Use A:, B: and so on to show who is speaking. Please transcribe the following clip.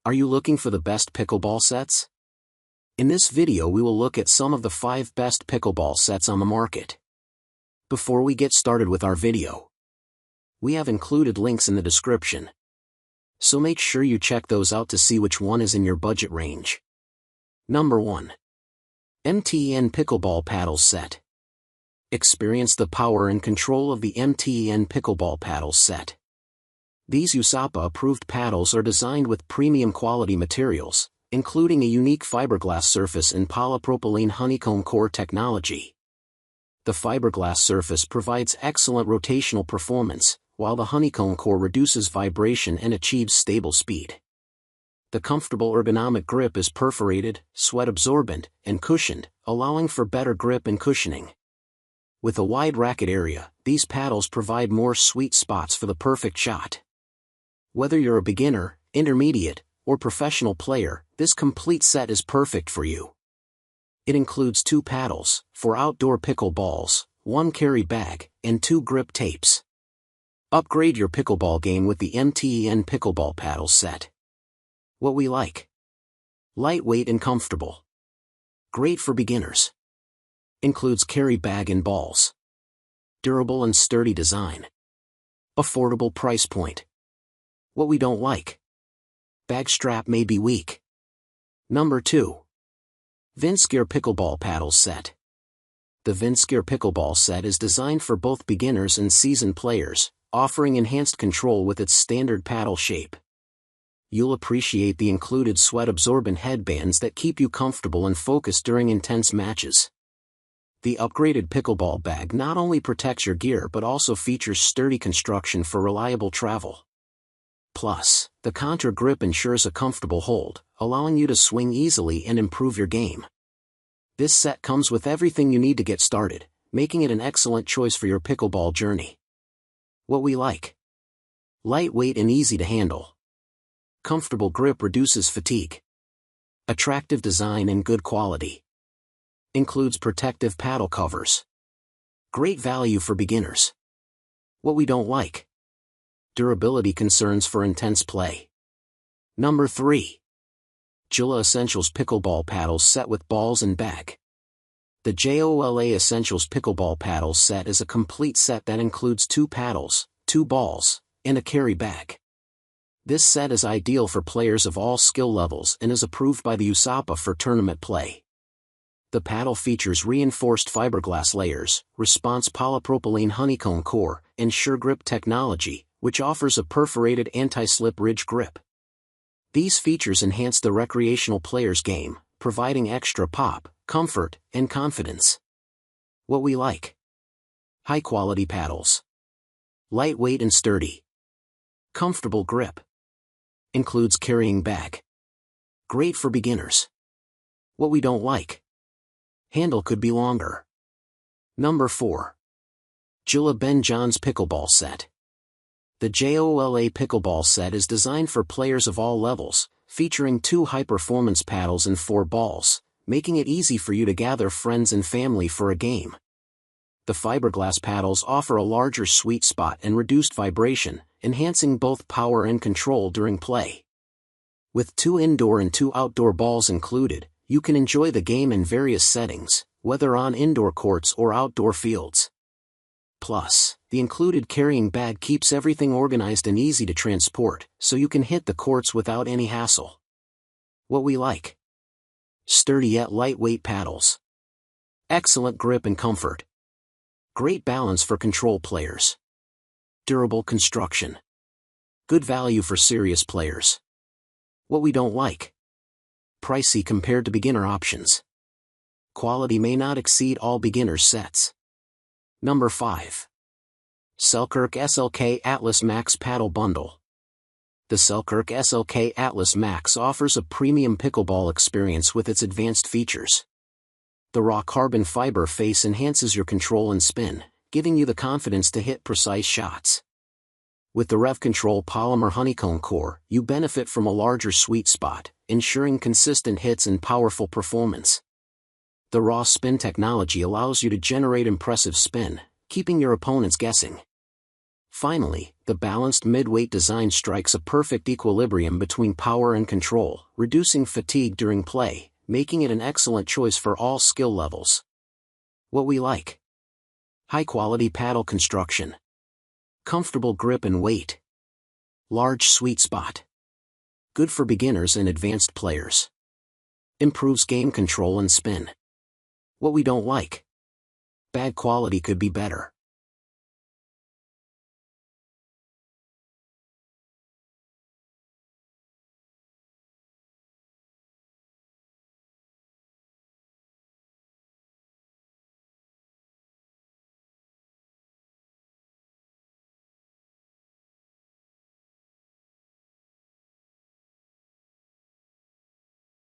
A: Are you looking for the best pickleball sets? In this video we will look at some of the 5 best pickleball sets on the market. Before we get started with our video, we have included links in the description, so make sure you check those out to see which one is in your budget range. Number 1. MTEN Pickleball Paddles Set. Experience the power and control of the MTEN Pickleball Paddles Set. These USAPA-approved paddles are designed with premium quality materials, including a unique fiberglass surface and polypropylene honeycomb core technology. The fiberglass surface provides excellent rotational performance, while the honeycomb core reduces vibration and achieves stable speed. The comfortable ergonomic grip is perforated, sweat-absorbent, and cushioned, allowing for better grip and cushioning. With a wide racket area, these paddles provide more sweet spots for the perfect shot. Whether you're a beginner, intermediate, or professional player, this complete set is perfect for you. It includes 2 paddles, 4 outdoor pickle balls, 1 carry bag, and 2 grip tapes. Upgrade your pickleball game with the MTEN Pickleball Paddles Set. What we like: lightweight and comfortable. Great for beginners. Includes carry bag and balls. Durable and sturdy design. Affordable price point. What we don't like: bag strap may be weak. Number 2. VINSGUIR Pickleball Paddles Set. The VINSGUIR Pickleball Set is designed for both beginners and seasoned players, offering enhanced control with its standard paddle shape. You'll appreciate the included sweat-absorbent headbands that keep you comfortable and focused during intense matches. The upgraded pickleball bag not only protects your gear but also features sturdy construction for reliable travel. Plus, the contour grip ensures a comfortable hold, allowing you to swing easily and improve your game. This set comes with everything you need to get started, making it an excellent choice for your pickleball journey. What we like: lightweight and easy to handle. Comfortable grip reduces fatigue. Attractive design and good quality. Includes protective paddle covers. Great value for beginners. What we don't like: durability concerns for intense play. Number 3. Jilla Essentials Pickleball Paddles Set with Balls and Bag. The JOOLA Essentials Pickleball Paddles Set is a complete set that includes 2 paddles, 2 balls, and a carry bag. This set is ideal for players of all skill levels and is approved by the USAPA for tournament play. The paddle features reinforced fiberglass layers, response polypropylene honeycomb core, and sure grip technology, which offers a perforated anti-slip ridge grip. These features enhance the recreational player's game, providing extra pop, comfort, and confidence. What we like: high-quality paddles. Lightweight and sturdy. Comfortable grip. Includes carrying bag. Great for beginners. What we don't like: handle could be longer. Number 4. Jilla Ben John's Pickleball Set. The JOOLA Pickleball Set is designed for players of all levels, featuring 2 high-performance paddles and 4 balls, making it easy for you to gather friends and family for a game. The fiberglass paddles offer a larger sweet spot and reduced vibration, enhancing both power and control during play. With 2 indoor and 2 outdoor balls included, you can enjoy the game in various settings, whether on indoor courts or outdoor fields. Plus, the included carrying bag keeps everything organized and easy to transport, so you can hit the courts without any hassle. What we like: sturdy yet lightweight paddles. Excellent grip and comfort. Great balance for control players. Durable construction. Good value for serious players. What we don't like: pricey compared to beginner options. Quality may not exceed all beginner sets. Number 5. Selkerk SLK Atlas Max Paddle Bundle. The Selkerk SLK Atlas Max offers a premium pickleball experience with its advanced features. The raw carbon fiber face enhances your control and spin, giving you the confidence to hit precise shots. With the Rev Control polymer honeycomb core, you benefit from a larger sweet spot, ensuring consistent hits and powerful performance. The raw spin technology allows you to generate impressive spin, keeping your opponents guessing. Finally, The balanced mid-weight design strikes a perfect equilibrium between power and control, reducing fatigue during play, making it an excellent choice for all skill levels. What we like: high-quality paddle construction, comfortable grip and weight, large sweet spot, good for beginners and advanced players, improves game control and spin. What we don't like: bad quality, could be better.